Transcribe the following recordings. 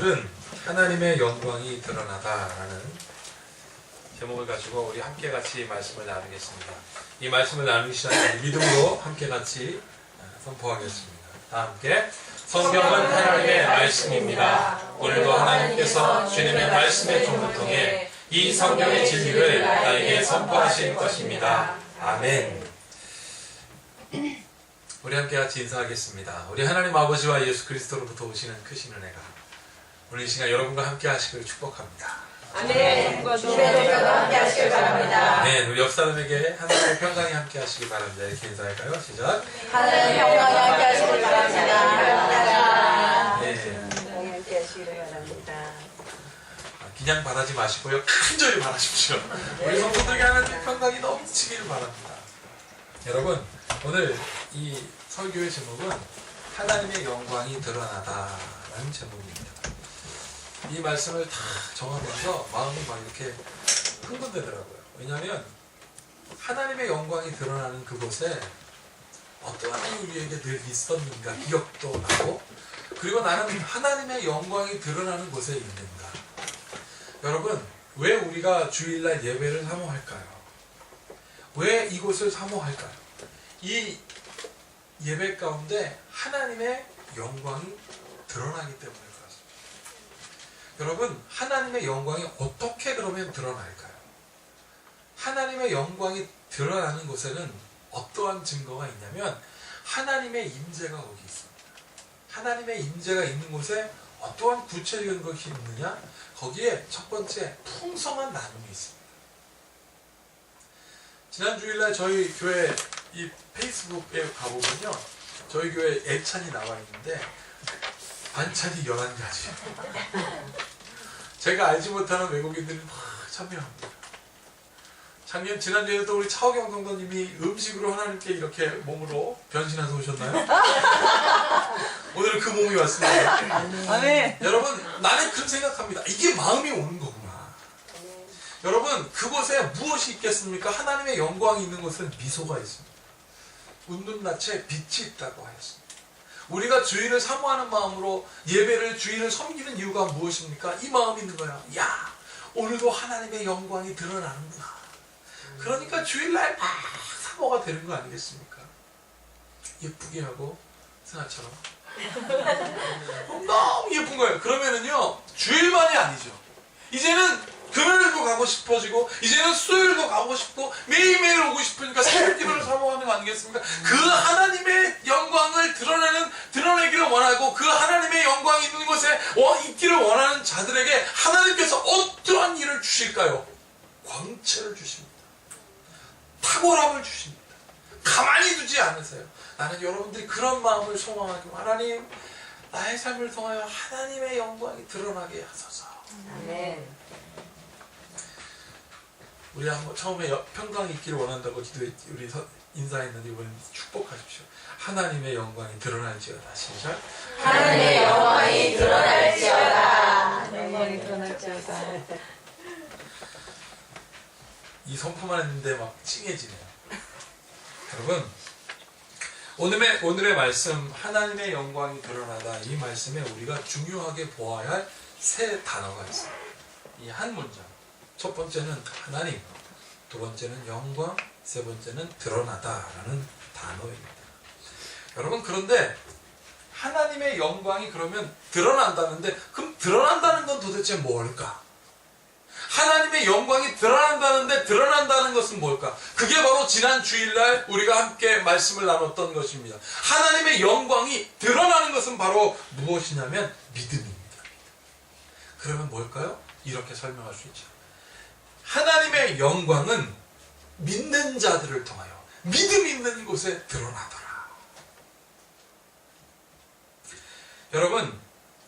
오늘은 하나님의 영광이 드러나다라는 제목을 가지고 우리 함께 같이 말씀을 나누겠습니다. 이 말씀을 나누기 시작하는 믿음으로 함께 같이 선포하겠습니다. 다 함께. 성경은 하나님의 말씀입니다. 오늘도 하나님께서 주님의 말씀의 종을 통해 이 성경의 진리를 나에게 선포하실 것입니다. 아멘. 우리 함께 같이 인사하겠습니다. 우리 하나님 아버지와 예수 그리스도로부터 오시는 크신 은혜가 오늘 이 시간 여러분과 함께 하시기를 축복합니다. 아멘. 주님과 함께 하시길 바랍니다. 네, 우리 옆사람에게 하나님의 평강이 함께 하시길 바랍니다. 이렇게 인사할까요? 시작. 하나님의 평강이 함께 하시길 바랍니다. 네. 함께 하시길 바랍니다. 그냥 바라지 마시고요. 간절히 바라십시오. 우리 성도들에게 하나님의 평강이 넘치길 바랍니다. 여러분, 오늘 이 설교의 제목은 하나님의 영광이 드러나다라는 제목입니다. 이 말씀을 다 정하면서 마음이 막 이렇게 흥분되더라고요. 왜냐하면 하나님의 영광이 드러나는 그곳에 어떠한 일이 우리에게 늘 있었는가 기억도 나고, 그리고 나는 하나님의 영광이 드러나는 곳에 있는가. 여러분, 왜 우리가 주일날 예배를 사모할까요? 왜 이곳을 사모할까요? 이 예배 가운데 하나님의 영광이 드러나기 때문에 그렇습니다. 여러분, 하나님의 영광이 어떻게 그러면 드러날까요? 하나님의 영광이 드러나는 곳에는 어떠한 증거가 있냐면 하나님의 임재가 거기 있습니다. 하나님의 임재가 있는 곳에 어떠한 구체적인 것이 있느냐? 거기에 첫 번째 풍성한 나눔이 있습니다. 지난 주일날 저희 교회 이 페이스북에 가보면요, 저희 교회 애찬이 나와 있는데 반찬이 11가지. 제가 알지 못하는 외국인들이 막 참여합니다. 지난주에도 우리 차호경 성도님이 음식으로 하나님께 이렇게 몸으로 변신해서 오셨나요? 오늘은 그 몸이 왔습니다. 아멘. 여러분, 나는 그렇게 생각합니다. 이게 마음이 오는 거구나. 여러분, 그곳에 무엇이 있겠습니까? 하나님의 영광이 있는 곳은 미소가 있습니다. 웃는 낯에 빛이 있다고 하였습니다. 우리가 주일을 사모하는 마음으로 예배를, 주일을 섬기는 이유가 무엇입니까? 이 마음이 있는 거야. 야, 오늘도 하나님의 영광이 드러나는구나. 그러니까 주일날 막 사모가 되는 거 아니겠습니까? 예쁘게 하고 승아처럼 너무 예쁜 거예요. 그러면은요, 주일만이 아니죠. 이제는 금요일도 가고 싶어지고, 이제는 수요일도 가고 싶고, 매일매일 오고 싶으니까 새벽기도를 사모하는 거 아니겠습니까? 그 하나님의 영광을 드러내기를 원하고, 그 하나님의 영광이 있는 곳에 있기를 원하는 자들에게 하나님께서 어떠한 일을 주실까요? 광채를 주십니다. 탁월함을 주십니다. 가만히 두지 않으세요. 나는 여러분들이 그런 마음을 소망하고, 하나님, 나의 삶을 통하여 하나님의 영광이 드러나게 하소서. 아멘. 우리 한번 처음에 평강이 있기를 원한다고 우리 인사했는데 이번엔 축복하십시오. 하나님의 영광이 드러날지어다. 시작. 하나님의 영광이 드러날지어다. 영광이 드러날지어다. 이 선포만 했는데 막 찡해지네요. 여러분, 오늘의 말씀, 하나님의 영광이 드러나다, 이 말씀에 우리가 중요하게 보아야 할 세 단어가 있습니다. 이 한 문장. 첫 번째는 하나님, 두 번째는 영광, 세 번째는 드러나다라는 단어입니다. 여러분, 그런데 하나님의 영광이 그러면 드러난다는데, 그럼 드러난다는 건 도대체 뭘까? 하나님의 영광이 드러난다는데 드러난다는 것은 뭘까? 그게 바로 지난 주일날 우리가 함께 말씀을 나눴던 것입니다. 하나님의 영광이 드러나는 것은 바로 무엇이냐면 믿음입니다. 그러면 뭘까요? 이렇게 설명할 수 있죠. 하나님의 영광은 믿는 자들을 통하여 믿음 있는 곳에 드러나더라. 여러분,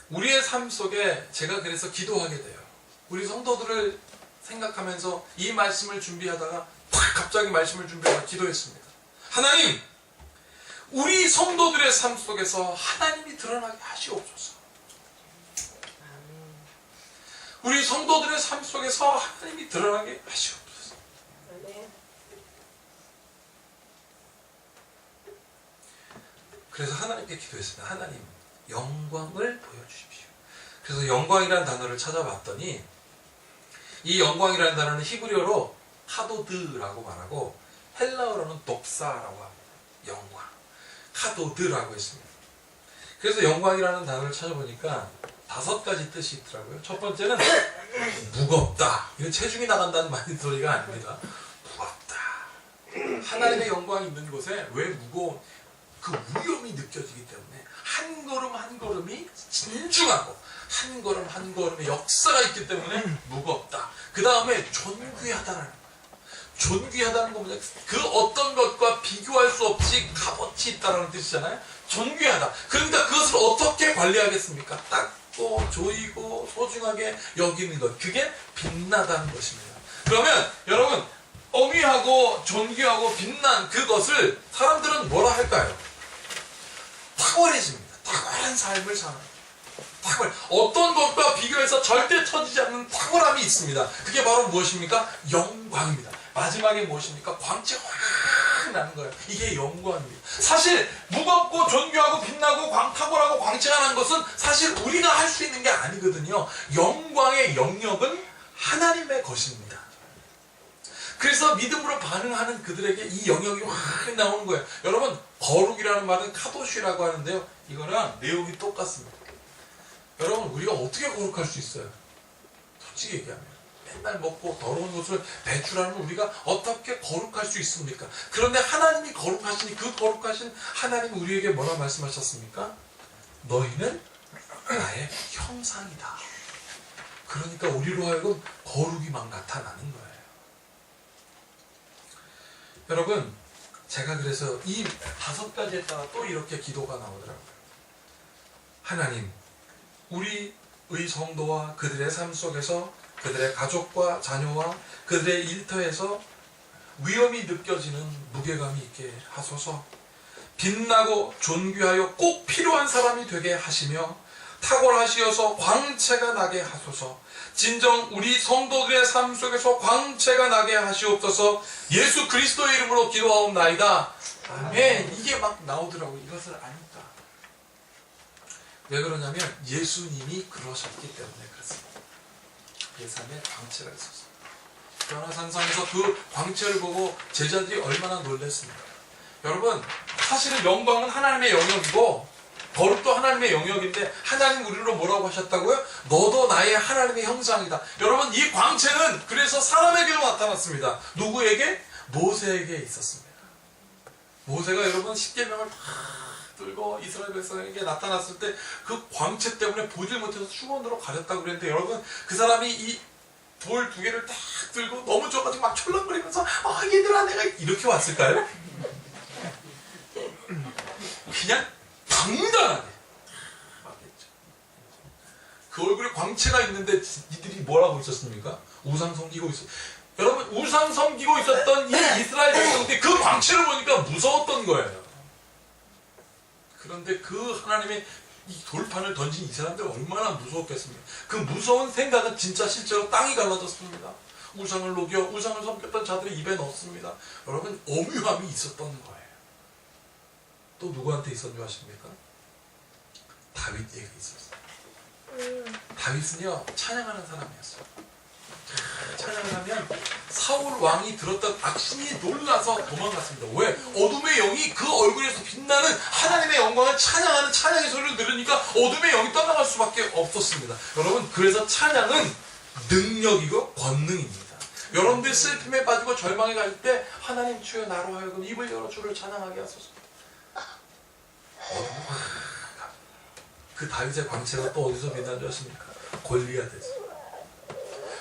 우리의 삶 속에 제가 그래서 기도하게 돼요. 우리 성도들을 생각하면서 이 말씀을 준비하다가 갑자기 말씀을 준비하다가 기도했습니다. 하나님, 우리 성도들의 삶 속에서 하나님이 드러나게 하시옵소서. 우리 성도들의 삶 속에서 하나님이 드러나게 하시옵소서. 그래서 하나님께 기도했습니다. 하나님, 영광을 보여주십시오. 그래서 영광이라는 단어를 찾아봤더니 이 영광이라는 단어는 히브리어로 카도드라고 말하고 헬라어로는 독사라고 합니다. 영광. 카도드라고 했습니다. 그래서 영광이라는 단어를 찾아보니까 5가지 뜻이 있더라고요. 첫 번째는 무겁다. 이거 체중이 나간다는 많은 소리가 아닙니다. 무겁다. 하나님의 영광이 있는 곳에 왜 무거운 그 위험이 느껴지기 때문에 한 걸음 한 걸음이 진중하고 한 걸음 한 걸음의 역사가 있기 때문에 무겁다. 그 다음에 존귀하다라는 거예요. 존귀하다는 건 뭐냐? 그 어떤 것과 비교할 수 없이 값어치 있다라는 뜻이잖아요. 존귀하다. 그러니까 그것을 어떻게 관리하겠습니까? 닦고 조이고 소중하게 여기는 것. 그게 빛나다는 것입니다. 그러면 여러분 어미하고 존귀하고 빛난 그것을 사람들은 뭐라 할까요? 탁월해집니다. 탁월한 삶을 사는 탁월. 어떤 것과 비교해서 절대 처지지 않는 탁월함이 있습니다. 그게 바로 무엇입니까? 영광입니다. 마지막에 무엇입니까? 광채가 확 나는 거예요. 이게 영광입니다. 사실 무겁고 존귀하고 빛나고 탁월하고 광채가 나는 것은 사실 우리가 할 수 있는 게 아니거든요. 영광의 영역은 하나님의 것입니다. 그래서 믿음으로 반응하는 그들에게 이 영역이 확 나오는 거예요. 여러분 거룩이라는 말은 카도시라고 하는데요. 이거랑 내용이 똑같습니다. 여러분 우리가 어떻게 거룩할 수 있어요? 솔직히 얘기하면 맨날 먹고 더러운 것을 배출하는 우리가 어떻게 거룩할 수 있습니까? 그런데 하나님이 거룩하시니 그 거룩하신 하나님 우리에게 뭐라 말씀하셨습니까? 너희는 나의 형상이다. 그러니까 우리로 하여금 거룩이 막 나타나는 거예요. 여러분 제가 그래서 이 5가지에 따라 또 이렇게 기도가 나오더라고요. 하나님 우리의 성도와 그들의 삶 속에서 그들의 가족과 자녀와 그들의 일터에서 위험이 느껴지는 무게감이 있게 하소서. 빛나고 존귀하여 꼭 필요한 사람이 되게 하시며 탁월하시어서 광채가 나게 하소서. 진정 우리 성도들의 삶 속에서 광채가 나게 하시옵소서. 예수 그리스도의 이름으로 기도하옵나이다. 아멘. 이게 막 나오더라고요. 이것을 아니까. 왜 그러냐면 예수님이 그러셨기 때문에 그렇습니다. 예산에 광채가 있었어요. 변화산상에서 그 광채를 보고 제자들이 얼마나 놀랐습니까? 여러분 사실은 영광은 하나님의 영역이고 거룩도 하나님의 영역인데 하나님 우리로 뭐라고 하셨다고요? 너도 나의 하나님의 형상이다. 여러분 이 광채는 그래서 사람에게도 나타났습니다. 누구에게? 모세에게 있었습니다. 모세가 여러분 십계명을 다 들고 이스라엘 백성에게 나타났을 때 그 광채 때문에 보질 못해서 수건으로 가렸다고 그랬는데 여러분 그 사람이 이 돌 2개를 딱 들고 너무 좋아가지고 막 철렁거리면서 얘들아 내가 이렇게 왔을까요? 그냥 당당하게 맞겠죠. 그 얼굴에 광채가 있는데 이들이 뭐라고 있었습니까? 우상 섬기고 있었어요. 여러분 우상 섬기고 있었던 이 이스라엘 백성들이 그 광채를 보니까 무서웠던 거예요. 그런데 그 하나님의 이 돌판을 던진 이 사람들 얼마나 무서웠겠습니까? 그 무서운 생각은 진짜 실제로 땅이 갈라졌습니다. 우상을 녹여 우상을 섬겼던 자들의 입에 넣었습니다. 여러분 엄유함이 있었던 거예요. 또 누구한테 있었는지 아십니까? 다윗에게 있었어요. 다윗은요 찬양하는 사람이었어요. 찬양을 하면 사울 왕이 들었던 악신이 놀라서 도망갔습니다. 왜? 어둠의 영이 그 얼굴에서 빛나는 하나님의 영광을 찬양하는 찬양의 소리를 들으니까 어둠의 영이 떠나갈 수밖에 없었습니다. 여러분 그래서 찬양은 능력이고 권능입니다. 여러분들 슬픔에 빠지고 절망에 갈 때 하나님 주여 나로 하여금 입을 열어 주를 찬양하게 하소서. 그 다윗의 광채가 또 어디서 빛난 줄 아십니까? 골리앗에서.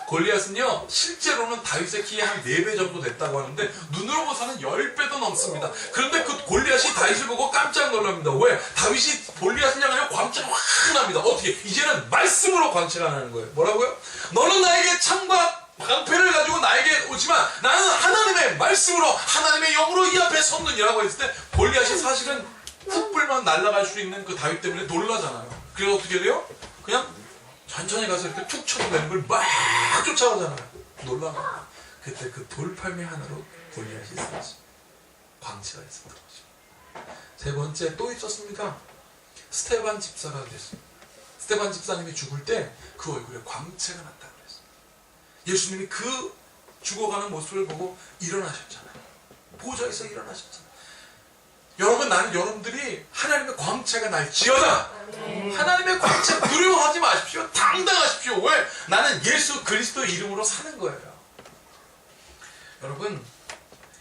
골리앗은요 실제로는 다윗의 키에 한 4배 정도 됐다고 하는데 눈으로 봐서는 10배도 넘습니다. 그런데 그 골리앗이 다윗을 보고 깜짝 놀랍니다. 왜? 다윗이 골리앗을 향하여 광채가 확 납니다. 어떻게? 이제는 말씀으로 광채가 나는 거예요. 뭐라고요? 너는 나에게 창과 방패를 가지고 나에게 오지만 나는 하나님의 말씀으로 하나님의 영으로 이 앞에 섰느니라고 했을 때 골리앗이 사실은 풋불만 날아갈 수 있는 그 다윗 때문에 놀라잖아요. 그래서 어떻게 돼요? 그냥 천천히 가서 이렇게 툭 쳐내는 걸 막 쫓아가잖아요. 놀라면 그때 그 돌팔매 하나로 골리앗이 있었지. 광채가 있었던 거죠. 세 번째 또 있었습니다. 스테반 집사가 됐습니다. 스테반 집사님이 죽을 때 그 얼굴에 광채가 났다고 그랬어요. 예수님이 그 죽어가는 모습을 보고 일어나셨잖아요. 보좌에서 일어나셨잖아요. 여러분, 나는 여러분들이 하나님의 광채가 날지어다. 하나님의 광채 두려워하지 마십시오. 당당하십시오. 왜? 나는 예수 그리스도 이름으로 사는 거예요. 여러분,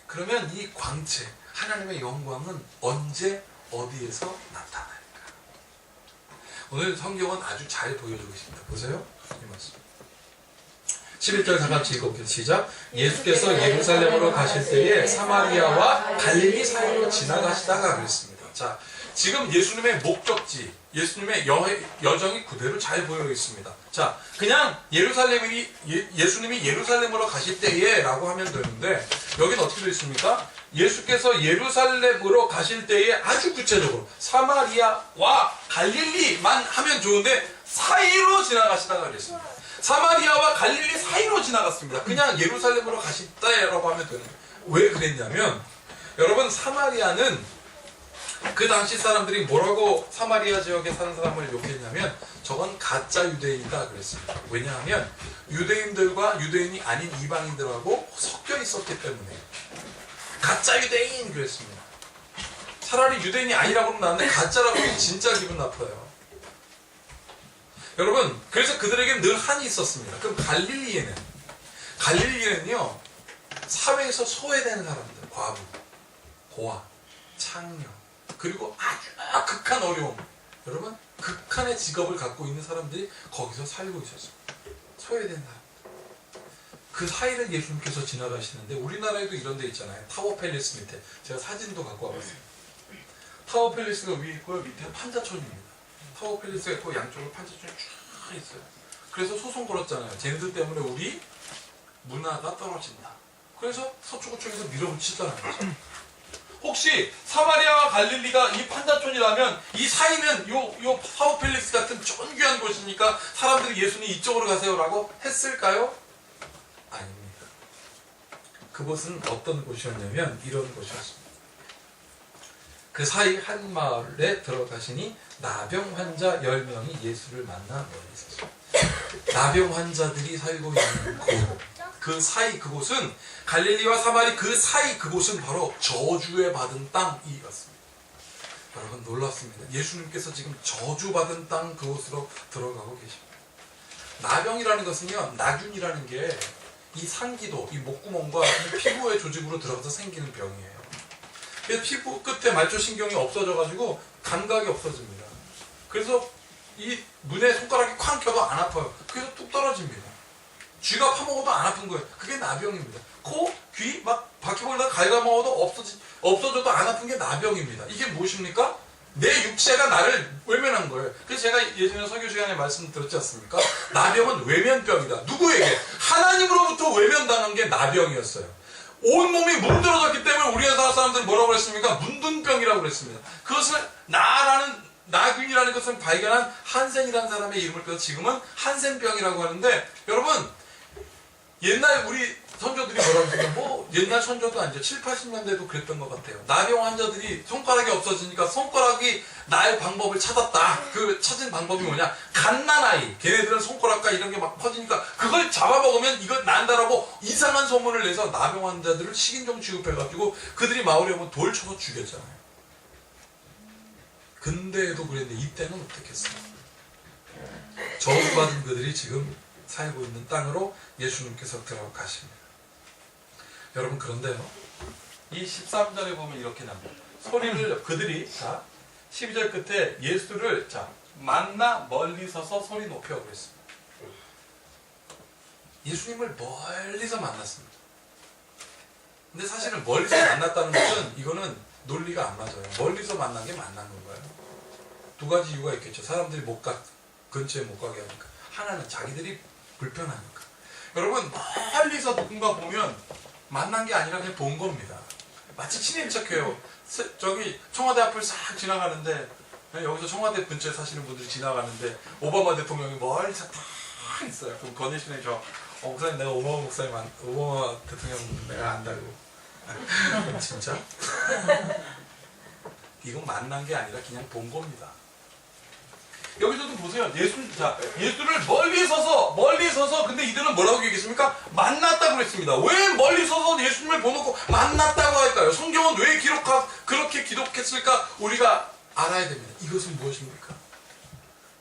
그러면 이 광채, 하나님의 영광은 언제 어디에서 나타날까? 오늘 성경은 아주 잘 보여주고 있습니다. 보세요. 이 말씀. 11절 다 같이 읽어보겠습니다. 시작. 예수께서 예루살렘으로 가실 때에 사마리아와 갈릴리 사이로 지나가시다가 그랬습니다. 자, 지금 예수님의 목적지, 예수님의 여정이 그대로 잘 보여 있습니다. 자, 그냥 예수님이 예루살렘으로 가실 때에 라고 하면 되는데, 여기는 어떻게 되어 있습니까? 예수께서 예루살렘으로 가실 때에 아주 구체적으로 사마리아와 갈릴리만 하면 좋은데 사이로 지나가시다가 그랬습니다. 사마리아와 갈릴리 사이로 지나갔습니다. 그냥 예루살렘으로 가실 때라고 하면 되는 거예요. 왜 그랬냐면, 여러분, 사마리아는 그 당시 사람들이 뭐라고 사마리아 지역에 사는 사람을 욕했냐면 저건 가짜 유대인이다 그랬습니다. 왜냐하면 유대인들과 유대인이 아닌 이방인들하고 섞여 있었기 때문에 가짜 유대인 그랬습니다. 차라리 유대인이 아니라고 나왔는데 가짜라고 하면 진짜 기분 나빠요. 여러분, 그래서 그들에게는 늘 한이 있었습니다. 그럼 갈릴리에는요 사회에서 소외된 사람들, 과부, 고아, 창녀, 그리고 아주 극한 어려움, 여러분 극한의 직업을 갖고 있는 사람들이 거기서 살고 있었습니다. 소외된 사람들. 그 사이를 예수님께서 지나가시는데, 우리나라에도 이런 데 있잖아요. 타워 팰리스 밑에. 제가 사진도 갖고 와봤어요. 타워 팰리스가 위에 있고요, 밑에 판자촌입니다. 타워 팰리스가 있고 양쪽으로 판자촌이 쫙 있어요. 그래서 소송 걸었잖아요. 쟤네들 때문에 우리 문화가 떨어진다. 그래서 서쪽 쪽에서 밀어붙이더라는 거죠. 혹시 사마리아와 갈릴리가 이 판자촌이라면 이 사이는 요 타워 팰리스 같은 쫀귀한 곳이니까 사람들이 예수님 이쪽으로 가세요라고 했을까요? 아닙니다. 그곳은 어떤 곳이었냐면 이런 곳이었습니다. 그 사이 한 마을에 들어가시니 나병 환자 10명이 예수를 만나 멀리 있었습니다. 나병 환자들이 살고 있는 곳, 그 사이 그곳은 갈릴리와 사마리 그 사이 그곳은 바로 저주에 받은 땅이었습니다. 여러분 놀랍습니다. 예수님께서 지금 저주받은 땅 그곳으로 들어가고 계십니다. 나병이라는 것은요, 나균이라는 게 이 상기도, 이 목구멍과 이 피부의 조직으로 들어가서 생기는 병이에요. 그래서 피부 끝에 말초신경이 없어져가지고 감각이 없어집니다. 그래서 이 눈에 손가락이 쾅 켜도 안 아파요. 그래서 뚝 떨어집니다. 쥐가 파먹어도 안 아픈 거예요. 그게 나병입니다. 코, 귀 막 바퀴벌레가 갉아먹어도 없어져도 안 아픈 게 나병입니다. 이게 무엇입니까? 내 육체가 나를 외면한 거예요. 그래서 제가 예전에 설교 시간에 말씀드렸지 않습니까? 나병은 외면병이다. 누구에게? 하나님으로부터 외면당한 게 나병이었어요. 온몸이 문드러졌기 때문에 우리나라 사람들은 뭐라고 그랬습니까? 문둥병이라고 그랬습니다. 그것을 나균이라는 것을 발견한 한센이라는 사람의 이름을 빼서 지금은 한센병이라고 하는데, 여러분 옛날 우리 선조들이 뭐라고 했습니까? 옛날 선조도 아니죠. 7, 80년대도 그랬던 것 같아요. 나병 환자들이 손가락이 없어지니까 손가락이 날 방법을 찾았다. 그 찾은 방법이 뭐냐? 갓난아이. 걔네들은 손가락과 이런 게 막 퍼지니까 그걸 잡아먹으면 이걸 난다라고 이상한 소문을 내서 나병 환자들을 식인종 취급해가지고 그들이 마을에 오면 돌 쳐서 죽였잖아요. 근데도 그랬는데 이때는 어떻게 했어요? 저주받은 그들이 지금 살고 있는 땅으로 예수님께서 들어가십니다. 여러분, 그런데요, 이 13절에 보면 이렇게 나옵니다. 소리를 그들이, 자 12절 끝에 예수를 만나 멀리 서서 소리 높여 그랬습니다. 예수님을 멀리서 만났습니다. 근데 사실은 멀리서 만났다는 것은 이거는 논리가 안 맞아요. 멀리서 만난 게 만난 건가요? 두 가지 이유가 있겠죠. 사람들이 근처에 못 가게 하니까. 하나는 자기들이 불편하니까. 여러분, 멀리서 누군가 보면 만난 게 아니라 그냥 본 겁니다. 마치 친인 척해요. 저기 청와대 앞을 싹 지나가는데, 여기서 청와대 근처에 사시는 분들이 지나가는데 오바마 대통령이 멀리서 딱 있어요. 그럼 건네시네 목사님, 내가 오바마 대통령 내가 안다고. 진짜? 이건 만난 게 아니라 그냥 본 겁니다. 여기서도 보세요. 예수를 멀리 서서 근데 이들은 뭐라고 얘기했습니까? 만났다고 그랬습니다. 왜 멀리 서서 예수님을 보놓고 만났다고 할까요? 성경은 왜 그렇게 기록했을까? 우리가 알아야 됩니다. 이것은 무엇입니까?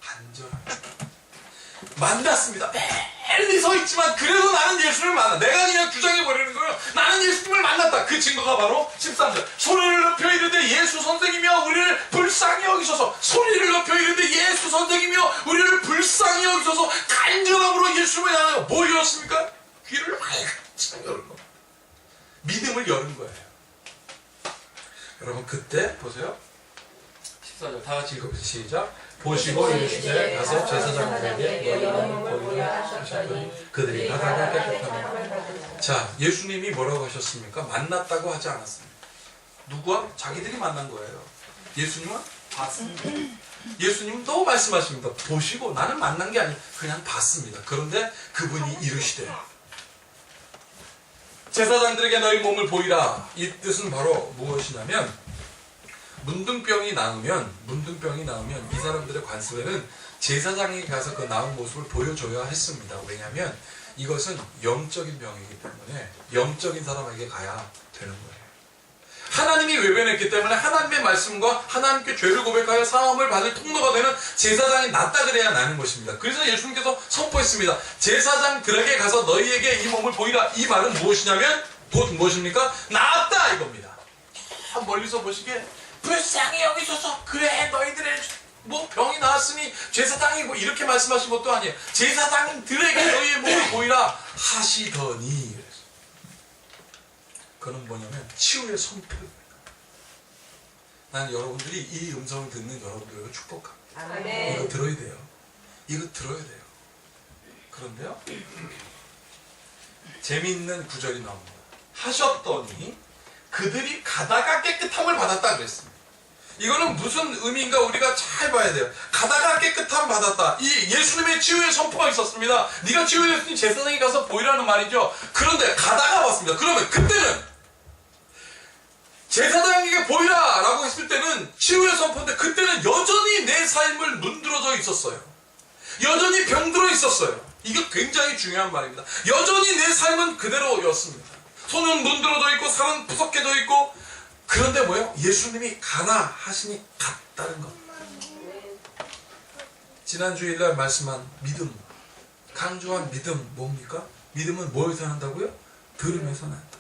간절합니다. 만났습니다. 멀리 서 있지만 그래도 나는 예수님을 만나. 내가 그냥 주장해버리는 거예요. 나는 예수님을 만났다. 그 증거가 바로 13절. 소리를 높여 이르되 예수 선생이며 우리를 불쌍히 여기소서. 소리를 높여 이르되 예수 선생이며 우리를 불쌍히 여기소서. 간절함으로 예수님을 만나요. 뭐 열었습니까? 귀를 활짝 열은 거. 믿음을 열은 거예요. 여러분 그때 보세요. 14절 다 같이 읽어보세요. 시작. 보시고 이르시되 가서 제사장들에게 너희 몸을 보이라 하셨더니 그들이 가다가 깨끗하며. 자, 예수님이 뭐라고 하셨습니까? 만났다고 하지 않았습니다. 누구와? 자기들이 만난 거예요. 예수님은 봤습니다. 예수님은 또 말씀하십니다. 보시고. 나는 만난 게 아니고 그냥 봤습니다. 그런데 그분이 이르시되 제사장들에게 너희 몸을 보이라. 이 뜻은 바로 무엇이냐면 문둥병이 나오면 이 사람들의 관습에는 제사장이 가서 그 나은 모습을 보여줘야 했습니다. 왜냐하면 이것은 영적인 병이기 때문에 영적인 사람에게 가야 되는 거예요. 하나님이 외면했기 때문에 하나님의 말씀과 하나님께 죄를 고백하여 사함을 받을 통로가 되는 제사장이 낫다 그래야 나는 것입니다. 그래서 예수님께서 선포했습니다. 제사장들에게 가서 너희에게 이 몸을 보이라. 이 말은 무엇이냐면 곧 무엇입니까? 나았다 이겁니다. 멀리서 보시기에 불쌍히 여기소서. 그래 너희들의 뭐 병이 나았으니 제사장이 뭐 이렇게 말씀하신 것도 아니에요. 제사장들에게 너희의 몸을 보이라 하시더니. 그건 뭐냐면 치유의 선포입니다. 나는 여러분들이 이 음성을 듣는 여러분들을 축복합니다. 아멘. 이거 들어야 돼요. 이거 들어야 돼요. 그런데요 재미있는 구절이 나옵니다. 하셨더니 그들이 가다가 깨끗함을 받았다 그랬습니다. 이거는 무슨 의미인가 우리가 잘 봐야 돼요. 가다가 깨끗함 받았다. 이 예수님의 치유의 선포가 있었습니다. 네가 치유됐으니 제사장에 가서 보이라는 말이죠. 그런데 가다가 왔습니다. 그러면 그때는 제사장에게 보이라 라고 했을 때는 치유의 선포인데 그때는 여전히 내 삶을 문드러져 있었어요. 여전히 병들어 있었어요. 이게 굉장히 중요한 말입니다. 여전히 내 삶은 그대로였습니다. 손은 문드러져 있고 살은 푸석해져 있고. 그런데 뭐예요? 예수님이 가나 하시니 갔다는 겁니다. 지난 주일날 말씀한 믿음, 강조한 믿음 뭡니까? 믿음은 뭐에서 난다고요? 들음에서 난다.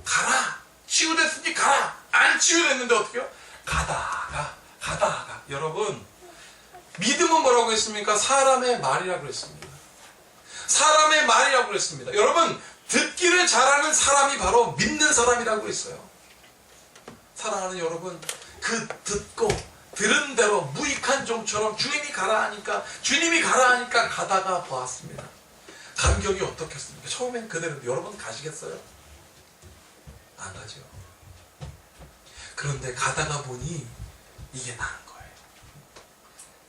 가라! 치유됐으니 가라! 안 치유됐는데 어떻게 해요? 가다가. 여러분 믿음은 뭐라고 했습니까? 사람의 말이라고 했습니다. 사람의 말이라고 했습니다. 여러분 듣기를 잘하는 사람이 바로 믿는 사람이라고 했어요. 사랑하는 여러분, 그 듣고 들은 대로 무익한 종처럼 주님이 가라 하니까 가다가 보았습니다. 감격이 어떻겠습니까? 처음엔 그대로. 여러분 가시겠어요? 안 가죠. 그런데 가다가 보니 이게 나은 거예요.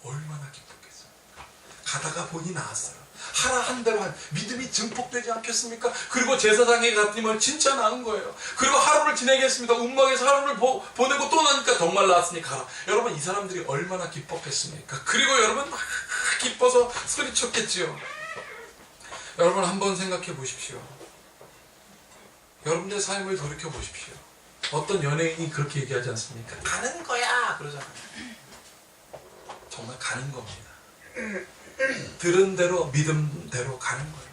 얼마나 기뻤겠습니까? 가다가 보니 나았어요. 하라 한 대로 믿음이 증폭되지 않겠습니까? 그리고 제사장에 갔더니 진짜 나은 거예요. 그리고 하루를 지내겠습니다. 움막에서 하루를 보내고 또 나니까 정말 나았으니 가라. 여러분 이 사람들이 얼마나 기뻤겠습니까? 그리고 여러분 막 기뻐서 소리쳤겠지요. 여러분 한번 생각해 보십시오. 여러분들의 삶을 돌이켜 보십시오. 어떤 연예인이 그렇게 얘기하지 않습니까? 가는 거야 그러잖아요. 정말 가는 겁니다. 들은 대로 믿음대로 가는 거예요.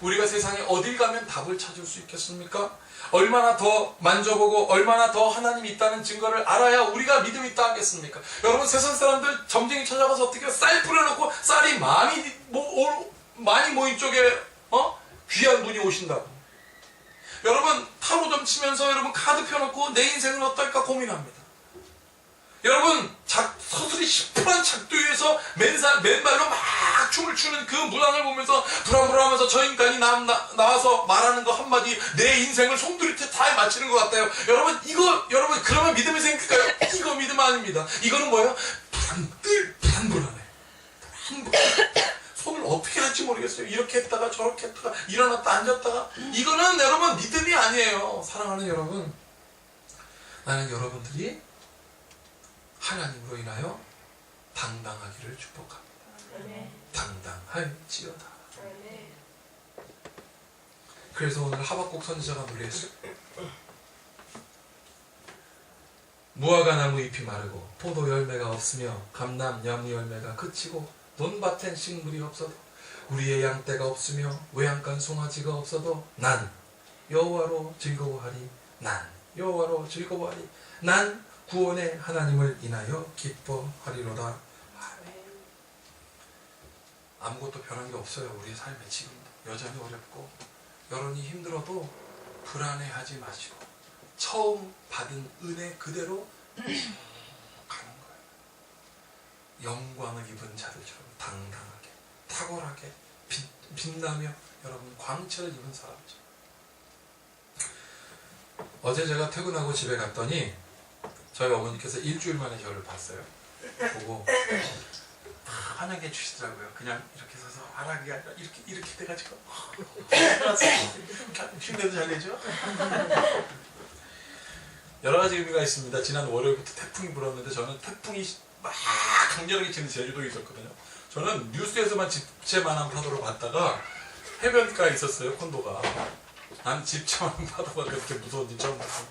우리가 세상에 어딜 가면 답을 찾을 수 있겠습니까? 얼마나 더 만져보고 얼마나 더 하나님이 있다는 증거를 알아야 우리가 믿음이 있다 하겠습니까? 여러분 세상 사람들 점쟁이 찾아가서 어떻게 쌀 뿌려놓고 쌀이 많이 모인 쪽에 귀한 분이 오신다고. 여러분 타로점 치면서 여러분 카드 펴놓고 내 인생은 어떨까 고민합니다. 여러분 서술이 시퍼런 작두에서 맨발로 막 춤을 추는 그 문항을 보면서 불안불안하면서 저 인간이 나와서 말하는 거 한마디 내 인생을 송두리째 다 맞히는 것 같아요. 여러분 그러면 믿음이 생길까요? 이거 믿음 아닙니다. 이거는 뭐예요? 불안불안해. 손을 어떻게 할지 모르겠어요. 이렇게 했다가 저렇게 했다가 일어났다 앉았다가. 이거는 여러분 믿음이 아니에요. 사랑하는 여러분, 나는 여러분들이 하나님으로 인하여 당당하기를 축복합니다. 아멘. 당당할지어다. 아멘. 그래서 오늘 하박국 선지자가 노래했어요. 무화과 나무 잎이 마르고 포도 열매가 없으며 감람 나무 열매가 그치고 논밭엔 식물이 없어도 우리의 양떼가 없으며 외양간 송아지가 없어도 난 여호와로 즐거워하리. 난 여호와로 즐거워하리. 난 구원의 하나님을 인하여 기뻐하리로다. 아멘. 아무것도 변한 게 없어요. 우리의 삶에 지금도 여전히 어렵고 여론이 힘들어도 불안해하지 마시고 처음 받은 은혜 그대로 가는 거예요. 영광을 입은 자들처럼 당당하게 탁월하게 빛나며 여러분 광채를 입은 사람처럼. 어제 제가 퇴근하고 집에 갔더니 저희 어머니께서 일주일 만에 저를 봤어요. 보고 환영해 주시더라고요. 그냥 이렇게 서서 하라기가 아니라 이렇게 돼가지고 흉내도 잘 내죠. 여러 가지 의미가 있습니다. 지난 월요일부터 태풍이 불었는데 저는 태풍이 막 강렬하게 치는 제주도에 있었거든요. 저는 뉴스에서만 집채만한 파도를 봤다가 해변가에 있었어요. 콘도가. 난 집채만한 파도가 그렇게 무서운지 처음 봤어요.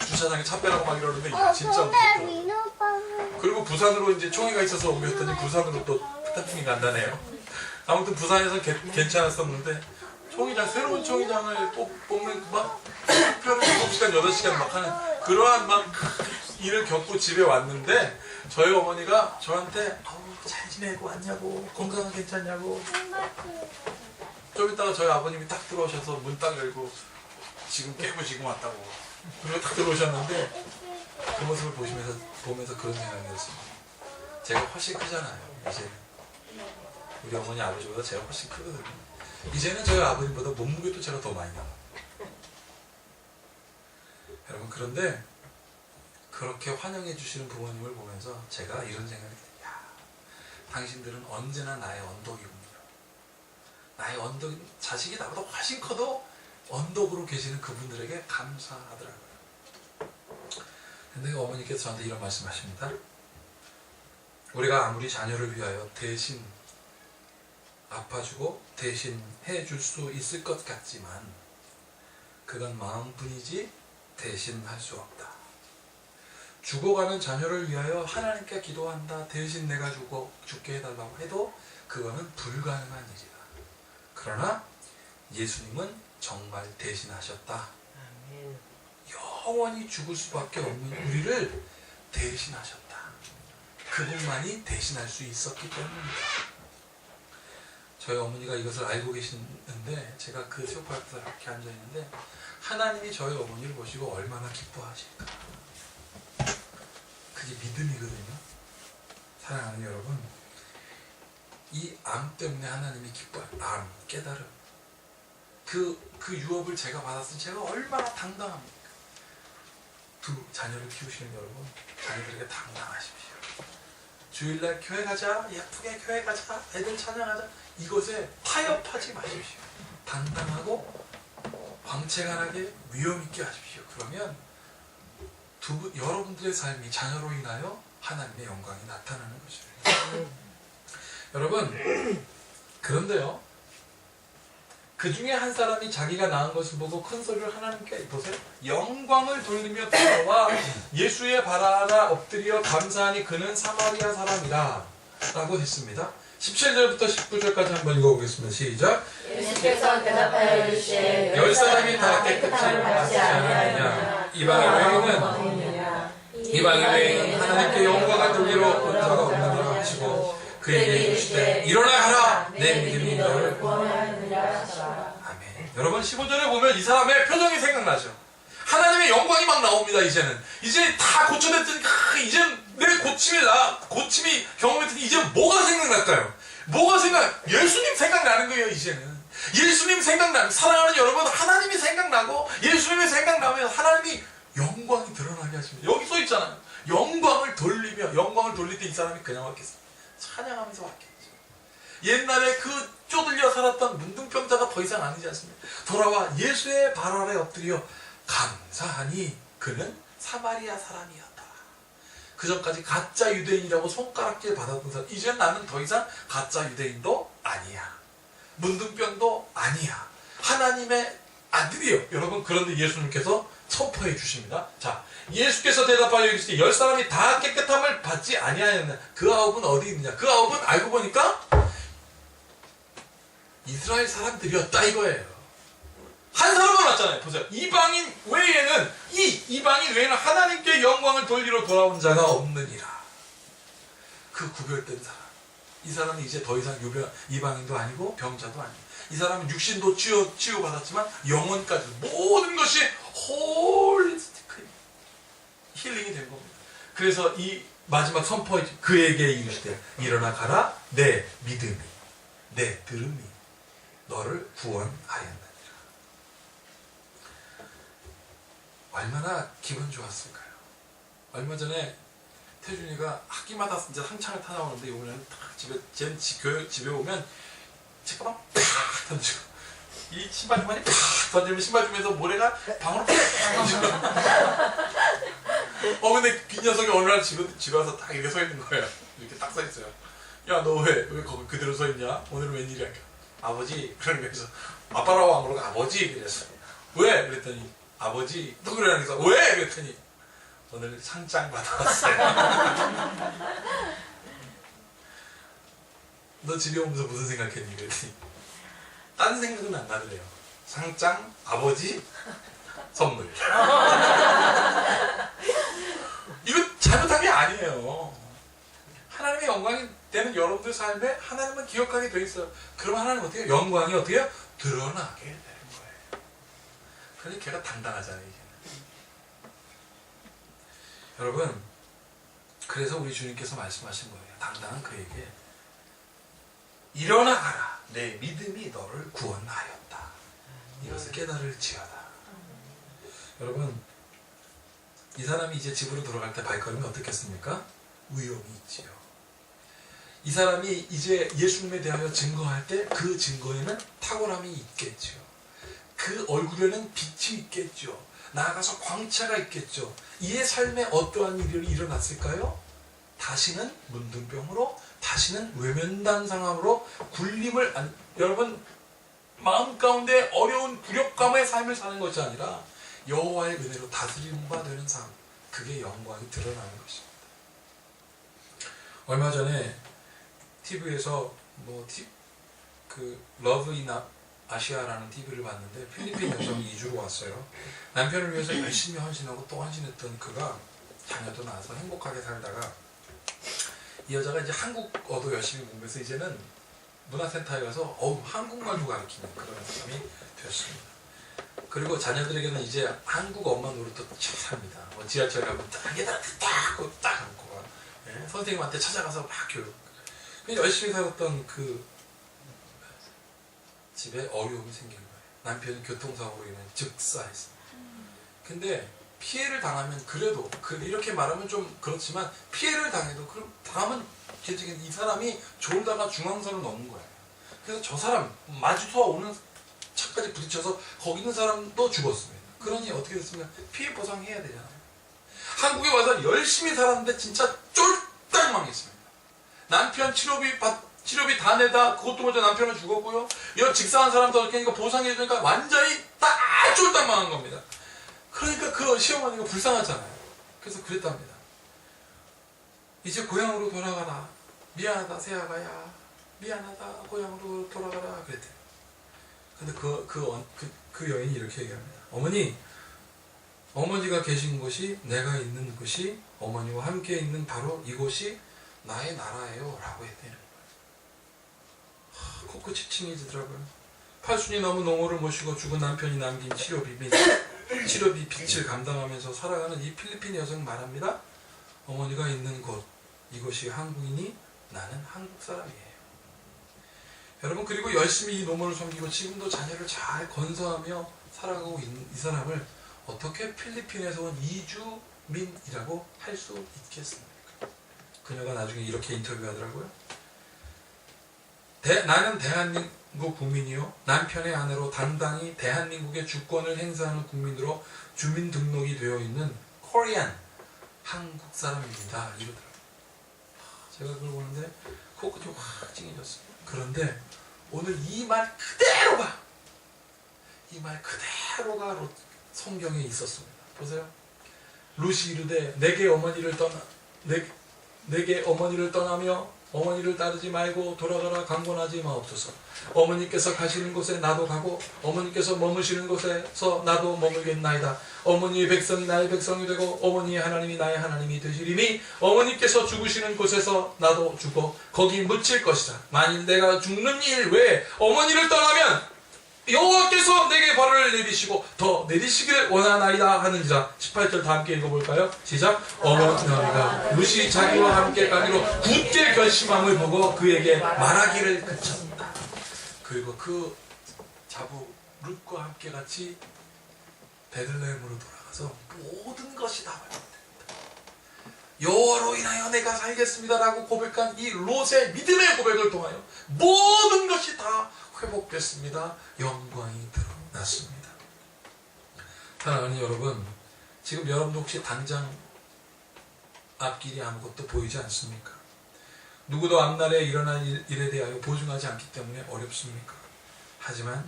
주차장에 차 빼라고 막 이러는데 진짜 무섭더라고요. 그리고 부산으로 이제 총회가 있어서 옮겼더니 부산으로 또 태풍이 간다네요. 아무튼 부산에서 괜찮았었는데 총회장, 새로운 총회장을 뽑는 막 투표를 7시간, 8시간 막 하는 그러한 막 일을 겪고 집에 왔는데 저희 어머니가 저한테 잘 지내고 왔냐고, 건강은 괜찮냐고. 좀 이따가 저희 아버님이 딱 들어오셔서 문 딱 열고 지금 깨부지고 왔다고 그리고 딱 들어오셨는데 그 모습을 보면서 그런 생각이 들었습니다. 제가 훨씬 크잖아요. 이제 우리 어머니 아버지보다 제가 훨씬 크거든요. 이제는 저희 아버님보다 몸무게도 제가 더 많이 나와요. 여러분, 그런데 그렇게 환영해 주시는 부모님을 보면서 제가 이런 생각이 들어요. 야, 당신들은 언제나 나의 언덕이군요. 나의 언덕, 자식이 나보다 훨씬 커도 언덕으로 계시는 그분들에게 감사하더라고요. 근데 어머니께서 저한테 이런 말씀하십니다. 우리가 아무리 자녀를 위하여 대신 아파주고 대신 해줄 수 있을 것 같지만 그건 마음뿐이지 대신할 수 없다. 죽어가는 자녀를 위하여 하나님께 기도한다. 대신 내가 죽게 해달라고 해도 그거는 불가능한 일이다. 그러나 예수님은 정말 대신하셨다. 영원히 죽을 수밖에 없는 우리를 대신하셨다. 그분만이 대신할 수 있었기 때문입니다. 저희 어머니가 이것을 알고 계시는데 제가 그 소파 앞에서 이렇게 앉아있는데 하나님이 저희 어머니를 보시고 얼마나 기뻐하실까. 그게 믿음이거든요. 사랑하는 여러분, 이 암 때문에 하나님이 기뻐할 암, 깨달음, 그 유업을 제가 받았으니 제가 얼마나 당당합니까? 두 자녀를 키우시는 여러분, 자녀들에게 당당하십시오. 주일날 교회 가자, 예쁘게 교회 가자, 애들 찬양하자, 이것에 타협하지 마십시오. 당당하고 광채가나게 위엄있게 하십시오. 그러면 여러분들의 삶이 자녀로 인하여 하나님의 영광이 나타나는 것입니다. 여러분, 그런데요, 그 중에 한 사람이 자기가 낳은 것을 보고 큰 소리를 하나님께, 보세요, 영광을 돌리며 돌아와 예수의 발 아래 엎드려 감사하니 그는 사마리아 사람이라 라고 했습니다. 17절부터 19절까지 한번 읽어보겠습니다. 시작. 예수께서 대답하여 이르시되 열 사람이 다 깨끗함을 받지 아니하느냐. 이방의 외에는 하나님께 영광을 돌리러 온 자가 없느니라 하시고 그에게 이르시되 일어나 가라. 내 믿음이 너를 구원하느니라 하시라. 아멘. 여러분, 15절에 보면 이 사람의 표정이 생각나죠. 하나님의 영광이 막 나옵니다. 이제 다 고쳐냈더니 이제 내 고침이 경험했더니 이제 뭐가 생각날까요? 예수님 생각나는 거예요. 이제는 예수님 생각나는, 사랑하는 여러분, 하나님이 생각나고 예수님이 생각나면 하나님이 영광이 드러나게 하십니다. 여기 써 있잖아요. 영광을 돌릴 때 이 사람이 그냥 왔겠어요. 찬양하면서 왔겠죠. 옛날에 그 쪼들려 살았던 문둥병자가 더 이상 아니지 않습니까? 돌아와 예수의 발 아래 엎드려 감사하니 그는 사마리아 사람이었다. 그 전까지 가짜 유대인이라고 손가락질 받았던 사람, 이제 나는 더 이상 가짜 유대인도 아니야. 문둥병도 아니야. 하나님의 아들이요. 여러분, 그런데 예수님께서 선포해 주십니다. 자, 예수께서 대답하여 이르시되 10사람이 다 깨끗함을 받지 아니하였느냐. 그 9은 어디 있느냐. 그 9은 알고 보니까 이스라엘 사람들이었다 이거예요. 한 사람만 왔잖아요. 보세요. 이방인 외에는 이방인 외에는 하나님께 영광을 돌리러 돌아온 자가 없느니라. 그 구별된 사람. 이 사람은 이제 더 이상 이방인도 아니고 병자도 아니고, 이 사람은 육신도 치유받았지만 영혼까지 모든 것이 홀리스틱하게 힐링이 된 겁니다. 그래서 이 마지막 선포, 그에게 이르시되 일어나 가라. 내 믿음이, 내 들음이 너를 구원하였느니라. 얼마나 기분 좋았을까요? 얼마 전에 태준이가 학기마다 진짜 한창을 타 나오는데, 이번에는 딱 집에 오면 책가방 팍 던지고, 이 신발 주머니 팍 던지면 신발 주면서 모래가 방으로 팍 던지고. 근데 그 녀석이 어느 날 집에 와서 딱 이렇게 서 있는 거예요. 이렇게 딱 서 있어요. 야, 너 왜 거기 그대로 서 있냐? 오늘은 웬일이야? 아버지. 그런 거에서 아빠라고 안 그러고 아버지. 그래서 왜? 그랬더니 아버지. 또 그러는 거서 왜? 그랬더니 오늘 상장 받아왔어요. 너 집에 오면서 무슨 생각했니? 그랬더니 딴 생각은 안 나더래요. 상장, 아버지, 선물. 이거 잘못한 게 아니에요. 하나님의 영광이 되는 여러분들 삶에 하나님은 기억하게 돼 있어요. 그럼 하나님 어떻게 해요? 영광이 어떻게 해요? 드러나게 되는 거예요. 그래서 걔가 당당하잖아요. 이제는. 여러분, 그래서 우리 주님께서 말씀하신 거예요. 당당한 그에게 일어나 가라. 내 믿음이 너를 구원하였다. 이것을 깨달을지어다. 여러분, 이 사람이 이제 집으로 돌아갈 때 발걸음이 어떻겠습니까? 위험이 있지요. 이 사람이 이제 예수님에 대하여 증거할 때 그 증거에는 탁월함이 있겠죠. 그 얼굴에는 빛이 있겠죠. 나아가서 광채가 있겠죠. 이의 삶에 어떠한 일이 일어났을까요? 다시는 문둥병으로, 다시는 외면당 상황으로 여러분, 마음 가운데 어려운 굴욕감의 삶을 사는 것이 아니라 여호와의 은혜로 다스림바 되는 삶, 그게 영광이 드러나는 것입니다. 얼마 전에 TV에서 러브 인 아시아라는 TV를 봤는데, 필리핀 여성이 이주로 왔어요. 남편을 위해서 열심히 헌신하고 또 헌신했던 그가 자녀도 낳아서 행복하게 살다가, 이 여자가 이제 한국어도 열심히 공부해서 이제는 문화센터에 가서 한국말도 가르치는 그런 사람이 되었습니다. 그리고 자녀들에게는 이제 한국 엄마 노릇도 삽니다. 지하철 가면 딱 얘들아 딱 안고 가. 예? 선생님한테 찾아가서 막 교육. 열심히 살았던 그 집에 어려움이 생긴 거예요. 남편이 교통사고로 인해 즉사했습니다. 근데 피해를 당하면, 그래도 이렇게 말하면 좀 그렇지만, 피해를 당해도 그럼 다음은 이 사람이 졸다가 중앙선을 넘은 거예요. 그래서 저 사람 마주서 오는 차까지 부딪혀서 거기 있는 사람도 죽었습니다. 그러니 어떻게 됐습니까? 피해 보상해야 되잖아요. 한국에 와서 열심히 살았는데 진짜 쫄딱 망했습니다. 남편 치료비 다 내다 그것도 먼저 남편은 죽었고요. 이런 직사한 사람도 이렇게 하니까 보상해주니까 완전히 딱 쫄딱 망한 겁니다. 그러니까 그 시어머니가 불쌍하잖아요. 그래서 그랬답니다. 이제 고향으로 돌아가라. 미안하다 세아가야. 미안하다 고향으로 돌아가라. 그랬대요. 근데 그 여인이 이렇게 얘기합니다. 어머니가 계신 곳이, 내가 있는 곳이, 어머니와 함께 있는 바로 이곳이 나의 나라예요. 라고 했대요. 코끝이 칭해지더라고요. 팔순이 넘은 노모를 모시고 죽은 남편이 남긴 치료비 빚을 감당하면서 살아가는 이 필리핀 여성 말합니다. 어머니가 있는 곳, 이곳이 한국이니 나는 한국 사람이에요. 여러분, 그리고 열심히 이 노모를 섬기고 지금도 자녀를 잘 건사하며 살아가고 있는 이 사람을 어떻게 필리핀에서 온 이주민이라고 할 수 있겠습니까? 그녀가 나중에 이렇게 인터뷰하더라고요. 나는 대한민국 국민이요, 남편의 아내로 당당히 대한민국의 주권을 행사하는 국민으로 주민등록이 되어 있는 코리안 한국 사람입니다. 이러더라고요. 제가 그걸 보는데 코끝이 확 찡해졌어요. 그런데 오늘 이 말 그대로가 이 말 그대로가 성경에 있었습니다. 보세요. 롯이 이르되 내게 어머니를 떠나며 어머니를 따르지 말고 돌아가라 강권하지 마옵소서. 어머니께서 가시는 곳에 나도 가고 어머니께서 머무시는 곳에서 나도 머물겠나이다. 어머니의 백성이 나의 백성이 되고 어머니의 하나님이 나의 하나님이 되시리니 어머니께서 죽으시는 곳에서 나도 죽어 거기 묻힐 것이다. 만일 내가 죽는 일 외에 어머니를 떠나면 여호와께서 내게 벌을 내리시고 더 내리시길 원하나이다 하는지라. 18절 다 함께 읽어볼까요? 시작. 어머니가 롯이 자기와 함께 가기로 굳게 결심함을 보고 그에게 말하기를 그쳤다. 그리고 그 자부 룻과 함께 같이 베들레헴으로 돌아가서 모든 것이 다 회복된다. 여호와로 인하여 내가 살겠습니다라고 고백한 이 롯의 믿음의 고백을 통하여 모든 것이 다 회복됐습니다. 영광이 드러났습니다. 사랑하는 여러분, 지금 여러분도 혹시 당장 앞길이 아무것도 보이지 않습니까? 누구도 앞날에 일어날 일에 대하여 보증하지 않기 때문에 어렵습니까? 하지만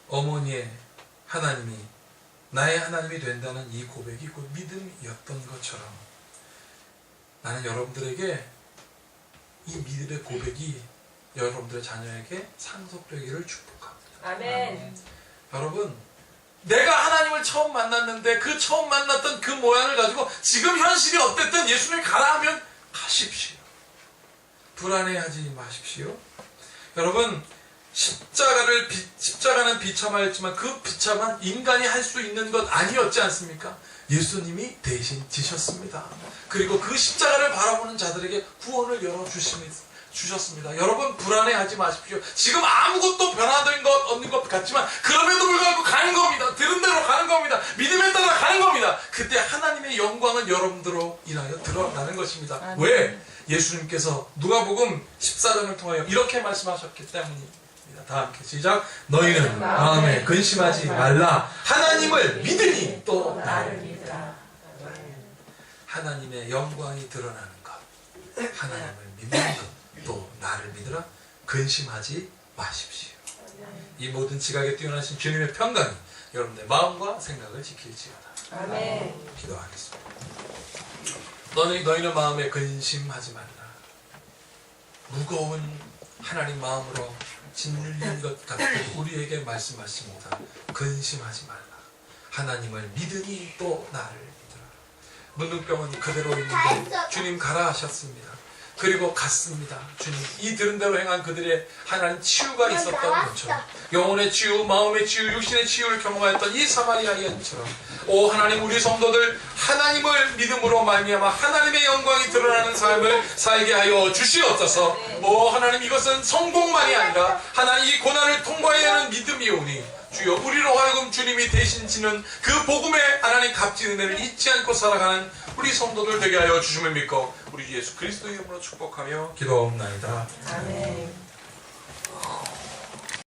어머니의 하나님이 나의 하나님이 된다는 이 고백이 곧 믿음이었던 것처럼 나는 여러분들에게 이 믿음의 고백이 여러분들의 자녀에게 상속되기를 축복합니다. 아멘. 여러분, 내가 하나님을 처음 만났는데 그 처음 만났던 그 모양을 가지고 지금 현실이 어땠든 예수님을 가라 하면 가십시오. 불안해하지 마십시오. 여러분, 십자가는 비참하였지만 그 비참한 인간이 할 수 있는 것 아니었지 않습니까? 예수님이 대신 지셨습니다. 그리고 그 십자가를 바라보는 자들에게 구원을 주셨습니다. 여러분, 불안해하지 마십시오. 지금 아무것도 변화된 것 없는 것 같지만 그럼에도 불구하고 가는 겁니다. 들은 대로 가는 겁니다. 믿음에 따라 가는 겁니다. 그때 하나님의 영광은 여러분들로 인하여 드러나는 것입니다. 아멘. 왜? 예수님께서 누가복음 14장을 통하여 이렇게 말씀하셨기 때문입니다. 다 함께 시작. 너희는 마음에 근심하지 말라. 하나님을 믿으니 또 나를 믿으라. 하나님의 영광이 드러나는 것, 하나님을 믿는 것, 또 나를 믿으라. 근심하지 마십시오. 이 모든 지각에 뛰어나신 주님의 평강이 여러분의 마음과 생각을 지킬지어다. 아멘. 기도하겠습니다. 너희는 마음에 근심하지 말라. 무거운 하나님 마음으로 짓눌린 것 같고 우리에게 말씀하십니다. 근심하지 말라. 하나님을 믿으니 또 나를 믿으라. 문둥병은 그대로 있는데 주님 가라 하셨습니다. 그리고 갔습니다. 주님, 이 들은 대로 행한 그들의 하나님 치유가 있었던 것처럼, 영혼의 치유, 마음의 치유, 육신의 치유를 경험하였던 이 사마리아 여인처럼, 오 하나님, 우리 성도들 하나님을 믿음으로 말미암아 하나님의 영광이 드러나는 삶을 살게 하여 주시옵소서. 오 하나님, 이것은 성공만이 아니라 하나님 이 고난을 통과해야 하는 믿음이오니 주여, 우리로 하여금 주님이 대신 지는 그 복음의 하나님 값진 은혜를 잊지 않고 살아가는 우리 성도들 되게 하여 주심을 믿고 우리 예수 그리스도의 이름으로 축복하며 기도하옵나이다. 아멘.